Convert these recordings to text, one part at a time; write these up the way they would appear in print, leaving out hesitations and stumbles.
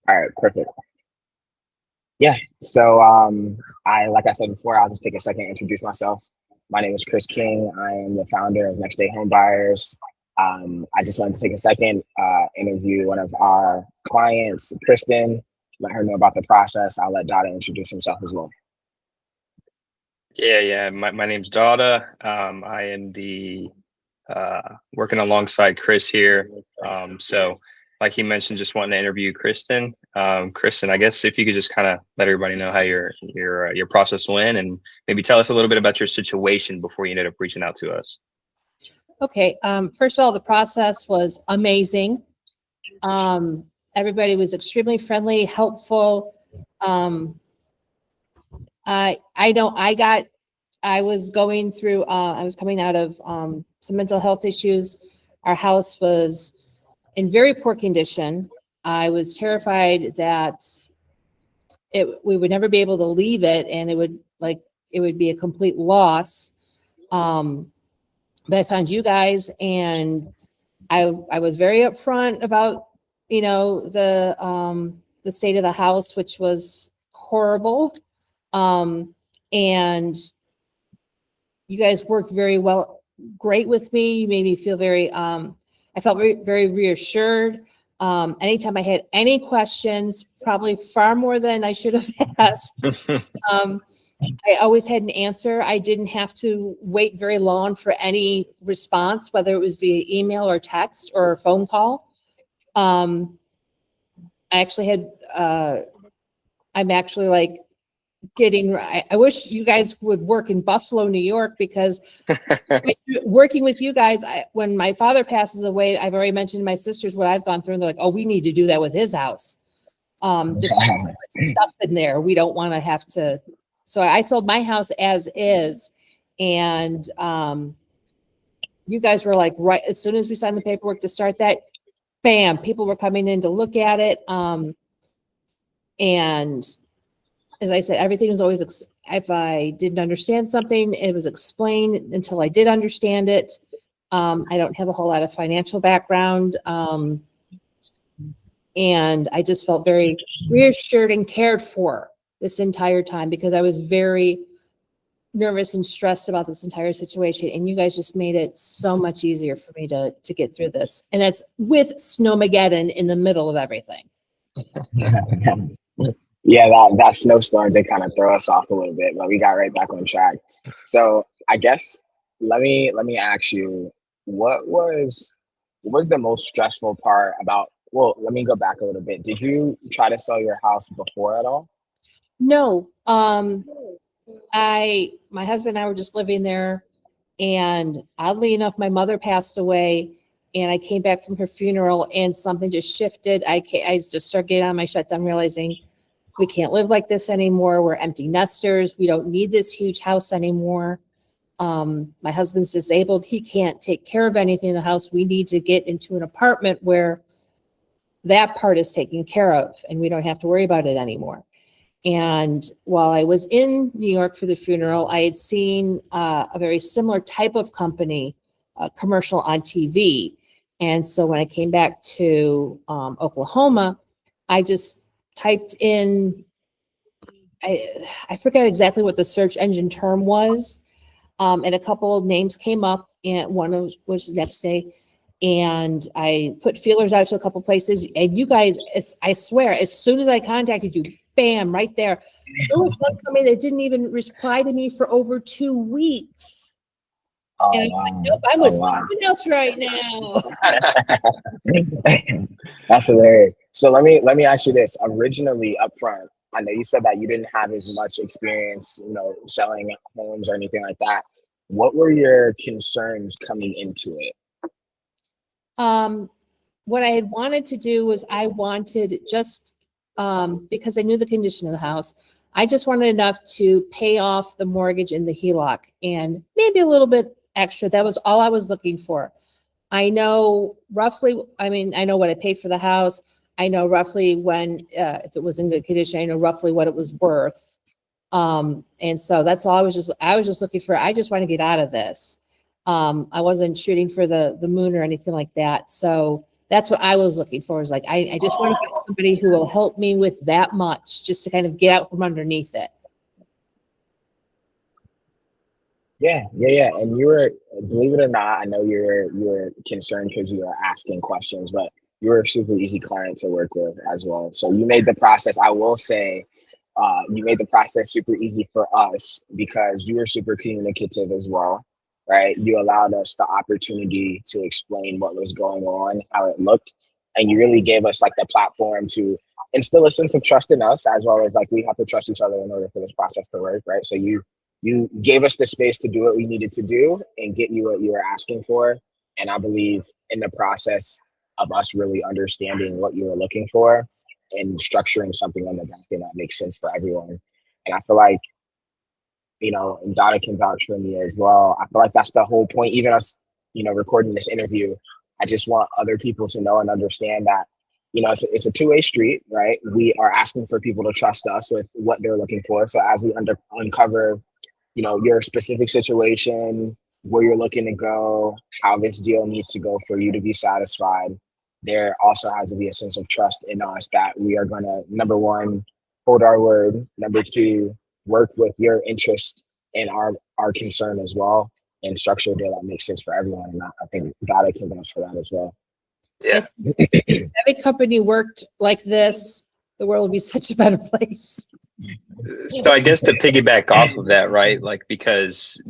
All right, perfect. Yeah. So, like I said before, I'll just take a second to introduce myself. My name is Chris King. I am the founder of Next Day Home Buyers. I just wanted to take a second, interview one of our clients, Kristin, let her know about the process. I'll let Dada introduce himself as well. Yeah. My name's Dada. I am the working alongside Chris here. So like he mentioned, just wanting to interview Kristin. Kristin, I guess if you could just kind of let everybody know how your process went, and maybe tell us a little bit about your situation before you ended up reaching out to us. Okay. First of all, the process was amazing. Everybody was extremely friendly, helpful. I was going through, I was coming out of some mental health issues. Our house was in very poor condition. I was terrified that we would never be able to leave it, and it would be a complete loss. But I found you guys, and I was very upfront about, the state of the house, which was horrible. And you guys worked great with me. You made me feel I felt very, very reassured. Anytime I had any questions, probably far more than I should have asked, I always had an answer. I didn't have to wait very long for any response, whether it was via email or text or a phone call. I actually had, I'm actually like I wish you guys would work in Buffalo, New York, because working with you guys, when my father passes away, I've already mentioned to my sisters what I've gone through, and they're like, oh, we need to do that with his house. Just stuff in there. We don't want to have to. So I sold my house as is. And you guys were like, right as soon as we signed the paperwork to start that, bam, people were coming in to look at it. And as I said, everything was always, if I didn't understand something, it was explained until I did understand it. I don't have a whole lot of financial background. And I just felt very reassured and cared for this entire time, because I was very nervous and stressed about this entire situation. And you guys just made it so much easier for me to get through this. And that's with Snowmageddon in the middle of everything. Yeah, that snowstorm did kind of throw us off a little bit, but we got right back on track. So I guess let me ask you, what was the most stressful part about? Well, let me go back a little bit. Did you try to sell your house before at all? No. My husband and I were just living there, and oddly enough, my mother passed away, and I came back from her funeral, and something just shifted. I just started getting on my shutdown, realizing we can't live like this anymore. We're empty nesters. We don't need this huge house anymore. My husband's disabled. He can't take care of anything in the house. We need to get into an apartment where that part is taken care of, and we don't have to worry about it anymore. And while I was in New York for the funeral, I had seen a very similar type of company commercial on TV. And so when I came back to Oklahoma, I just typed in, I forgot exactly what the search engine term was, and a couple of names came up, and one was Next Day. And I put feelers out to a couple places, and you guys, I swear, as soon as I contacted you, bam, right there. There was one company that didn't even reply to me for over 2 weeks. Oh, and I was like, nope, I'm with someone else right now. That's hilarious. So let me ask you this. Originally, up front, I know you said that you didn't have as much experience, selling homes or anything like that. What were your concerns coming into it? What I had wanted to do was I wanted just, because I knew the condition of the house, I just wanted enough to pay off the mortgage and the HELOC, and maybe a little bit extra. That was all I was looking for. I know roughly, I know what I paid for the house. I know roughly when, if it was in good condition, I know roughly what it was worth. And so that's all I was just looking for. I just want to get out of this. I wasn't shooting for the moon or anything like that. So That's what I was looking for. Is like, I just want to find somebody who will help me with that much, just to kind of get out from underneath it. Yeah. And you were, believe it or not, I know you're concerned because you were asking questions, but you were a super easy client to work with as well. So you made the process, I will say, you made the process super easy for us because you were super communicative as well, right? You allowed us the opportunity to explain what was going on, how it looked, and you really gave us like the platform to instill a sense of trust in us, as well as like we have to trust each other in order for this process to work, right? So you gave us the space to do what we needed to do and get you what you were asking for. And I believe in the process of us really understanding what you were looking for and structuring something on the back end that makes sense for everyone. And I feel like, and Donna can vouch for me as well. I feel like that's the whole point. Even us, recording this interview, I just want other people to know and understand that, it's a two-way street, right? We are asking for people to trust us with what they're looking for. So as we uncover your specific situation, where you're looking to go, how this deal needs to go for you to be satisfied, there also has to be a sense of trust in us that we are going to, number one, hold our word. Number two, work with your interest and our concern as well, and structure a deal that makes sense for everyone. And I think God can vouch for that as well. Yeah. If every company worked like this, the world would be such a better place. So I guess to piggyback off of that, right? Like, because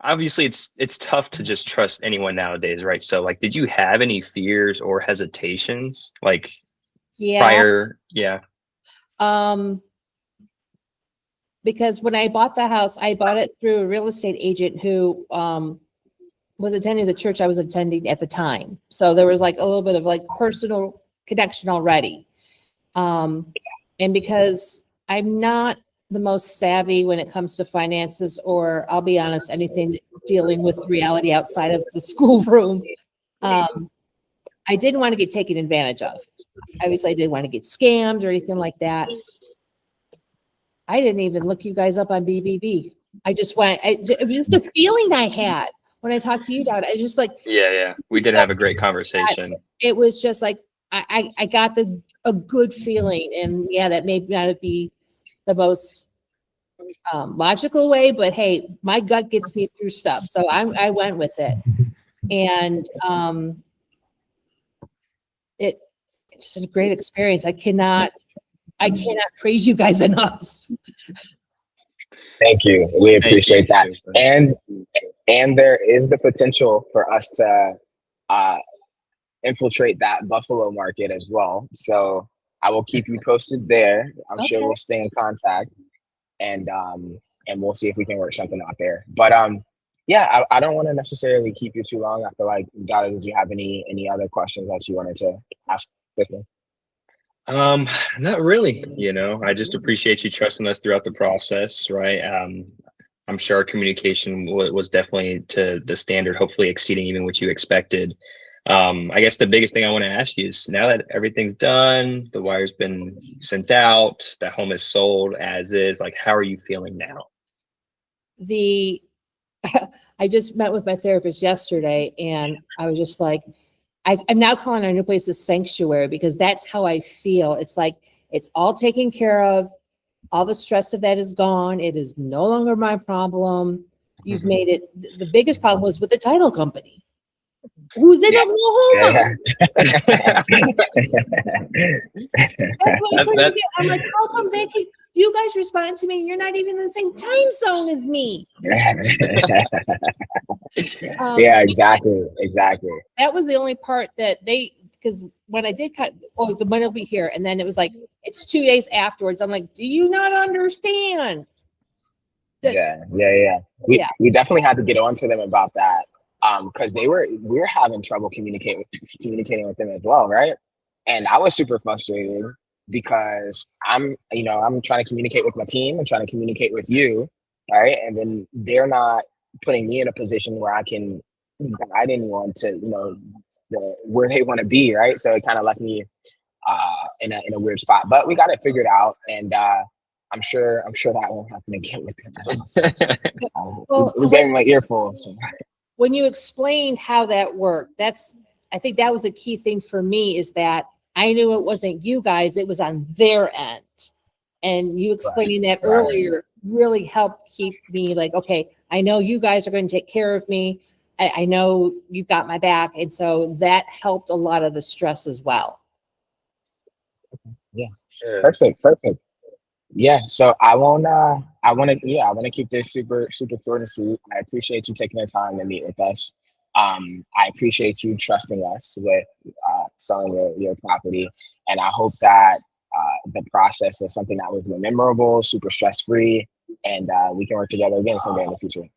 obviously it's tough to just trust anyone nowadays, right? So like, did you have any fears or hesitations like prior? Yeah. Because when I bought the house, I bought it through a real estate agent who was attending the church I was attending at the time. So there was like a little bit of like personal connection already. And because I'm not the most savvy when it comes to finances, or I'll be honest, anything dealing with reality outside of the schoolroom, I didn't want to get taken advantage of. Obviously, I didn't want to get scammed or anything like that. I didn't even look you guys up on BBB. It was just a feeling I had when I talked to you, Dad. I just like, yeah. We did have a great conversation. It was just like, I got a good feeling, and yeah, that may not be the most logical way, but hey, my gut gets me through stuff. So I went with it. And it's just a great experience. I cannot praise you guys enough. Thank you. We appreciate that. And there is the potential for us to infiltrate that Buffalo market as well. So I will keep you posted there. I'm sure we'll stay in contact, and we'll see if we can work something out there. But yeah, I don't want to necessarily keep you too long. I feel like, Dada, did you have any other questions that you wanted to ask Kristin? Not really. I just appreciate you trusting us throughout the process, right? I'm sure our communication was definitely to the standard, hopefully exceeding even what you expected. I guess the biggest thing I want to ask you is, now that everything's done, the wire's been sent out, the home is sold as is, like, how are you feeling now? I just met with my therapist yesterday, and I was just like, I'm now calling our new place a sanctuary, because that's how I feel. It's like, it's all taken care of. All the stress of that is gone. It is no longer my problem. You've made it. The biggest problem was with the title company, who's in Oklahoma. That's why I couldn't get. I'm like, how come you guys respond to me and you're not even in the same time zone as me? Yeah, exactly. That was the only part that because when I did cut, the money will be here. And then it was like, it's 2 days afterwards. I'm like, do you not understand? Yeah. We definitely had to get on to them about that. Because we were having trouble communicating with them as well, right? And I was super frustrated because I'm trying to communicate with my team, I'm trying to communicate with you, right? And then they're not putting me in a position where I can guide anyone to where they want to be, right? So it kind of left me in a weird spot, but we got it figured out, and I'm sure that won't happen again with them. We gave him my earful. So. When you explained how that worked, that's I think that was a key thing for me, is that I knew it wasn't you guys, it was on their end. And you explaining that earlier really helped keep me like, okay, I know you guys are going to take care of me. I know you've got my back. And so that helped a lot of the stress as well. Yeah. Perfect. Yeah, so I want to keep this super short and sweet. I appreciate you taking the time to meet with us. I appreciate you trusting us with selling your property, and I hope that the process is something that was memorable, super stress free, and we can work together again someday in the future.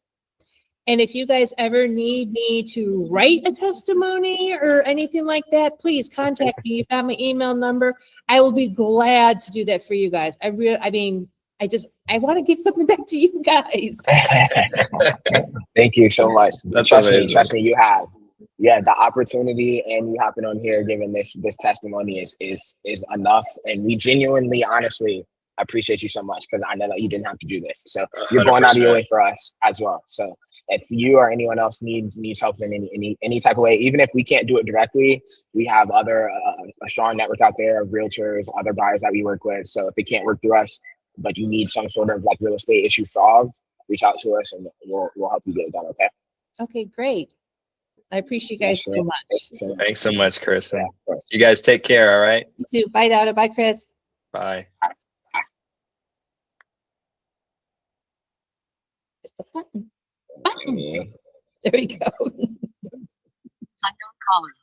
And if you guys ever need me to write a testimony or anything like that, please contact me. You've got my email number. I will be glad to do that for you guys. I want to give something back to you guys. Thank you so much. That's Trust amazing. me, you have. Yeah, the opportunity and you hopping on here giving this testimony is enough. And we genuinely, honestly appreciate you so much, because I know that you didn't have to do this. So you're going out of your way for us as well. So if you or anyone else needs help in any type of way, even if we can't do it directly, we have other a strong network out there of realtors, other buyers that we work with. So if it can't work through us, but you need some sort of like real estate issue solved, reach out to us and we'll help you get it done. Okay. Okay, great. I appreciate you guys so much. Thanks so much, Kristin. Yeah, you guys take care. All right. You too. Bye, Dada. Bye, Chris. Bye. The button. There we go. Unknown caller.